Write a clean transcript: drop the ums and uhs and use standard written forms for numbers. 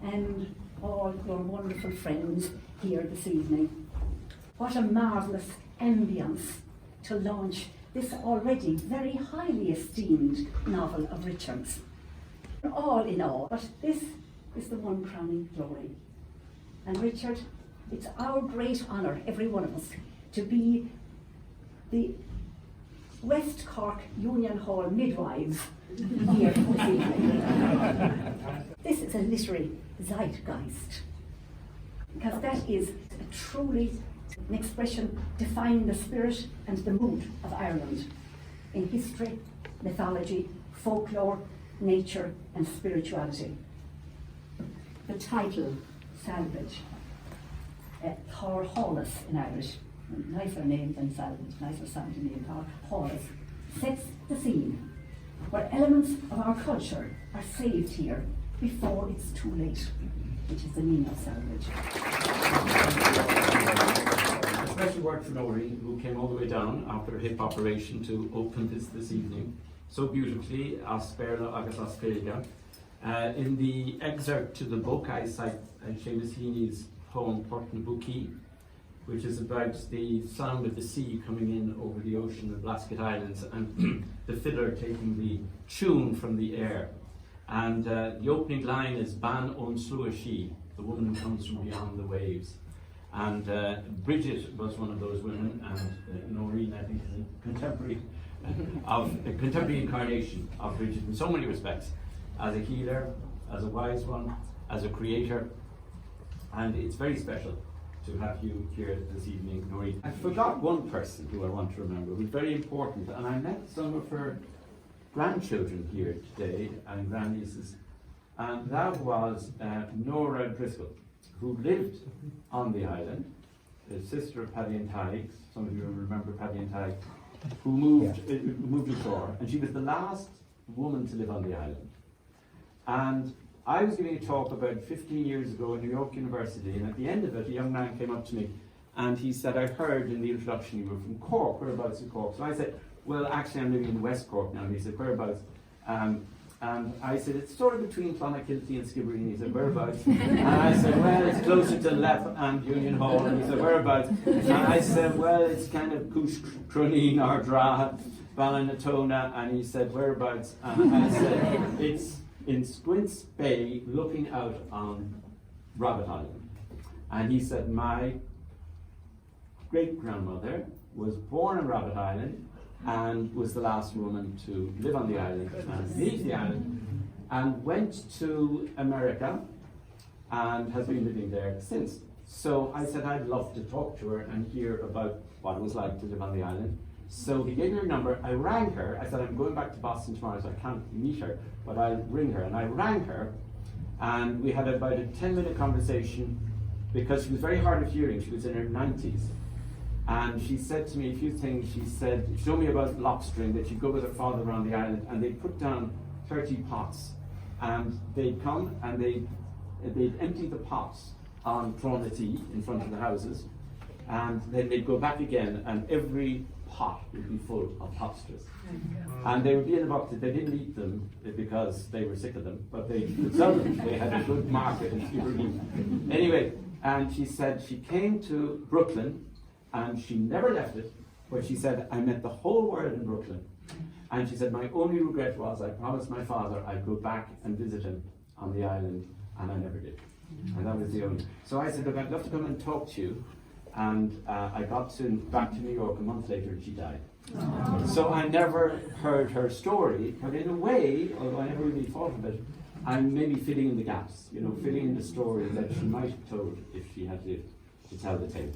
and all your wonderful friends here this evening. What a marvellous ambience to launch this already very highly esteemed novel of Richard's. All in all, but this is the one crowning glory. And Richard, it's our great honour, every one of us, to be the West Cork Union Hall midwives here this evening. This is a literary zeitgeist, because that is truly an expression defining the spirit and the mood of Ireland in history, mythology, folklore, nature and spirituality. The title, Salvage, Thor Hollis in Irish, nicer name than Salvage, nicer sounding name, Thor Hollis, sets the scene where elements of our culture are saved here before it's too late, which is the meaning of Salvage. A special word for Nóirín, who came all the way down after a hip operation to open this evening so beautifully, as Sperla agus as Féiga. In the excerpt to the book, I cite Seamus Heaney's poem Portan Buki, which is about the sound of the sea coming in over the ocean of Blasket Islands and the fiddler taking the tune from the air. And the opening line is Ban on Sluashi, the woman who comes from beyond the waves. And Bridget was one of those women, and Nóirín, I think, is a contemporary incarnation of Bridget in so many respects, as a healer, as a wise one, as a creator, and it's very special to have you here this evening, Nóirín. I forgot one person who I want to remember, who's very important, and I met some of her grandchildren here today, and grandnieces, and that was Nora Griswold, who lived on the island, the sister of Paddy and Tighe. Some of you remember Paddy and Tighe, who moved ashore, and she was the last woman to live on the island. And I was giving a talk about 15 years ago at New York University, and at the end of it, a young man came up to me, and he said, I heard in the introduction you were from Cork, whereabouts in Cork? So I said, well, actually I'm living in West Cork now. And he said, whereabouts? And I said, it's sort of between Clonakilty and Skibbereen. And he said, whereabouts? And I said, well, it's closer to Lepp and Union Hall. And he said, whereabouts? And I said, well, it's kind of Cush, Cruneen, Ardra, Ballinatona. And he said, whereabouts? And I said, it's in Squints Bay, looking out on Rabbit Island. And he said, my great-grandmother was born on Rabbit Island and was the last woman to live on the island and leave the island, and went to America and has been living there since. So I said I'd love to talk to her and hear about what it was like to live on the island. So he gave me her number. I rang her. I said, I'm going back to Boston tomorrow, so I can't meet her, but I'll ring her. And I rang her, and we had about a 10-minute conversation, because she was very hard of hearing. She was in her 90s. And she said to me a few things. She said, show me about lobstering, that she'd go with her father around the island, and they'd put down 30 pots. And they'd come, and they'd empty the pots on Clonatee in front of the houses, and then they'd go back again, and every pot would be full of lobsters. And they would be in a bucket. They didn't eat them because they were sick of them, but they could sell them. They had a good market in Skibbereen. Anyway, and she said she came to Brooklyn, and she never left it, but she said, I met the whole world in Brooklyn. And she said, my only regret was I promised my father I'd go back and visit him on the island, and I never did. And that was the only. So I said, look, I'd love to come and talk to you. And I got back to New York a month later, and she died. So I never heard her story, but in a way, although I never really thought of it, I'm maybe filling in the gaps, filling in the story that she might have told if she had lived to tell the tale.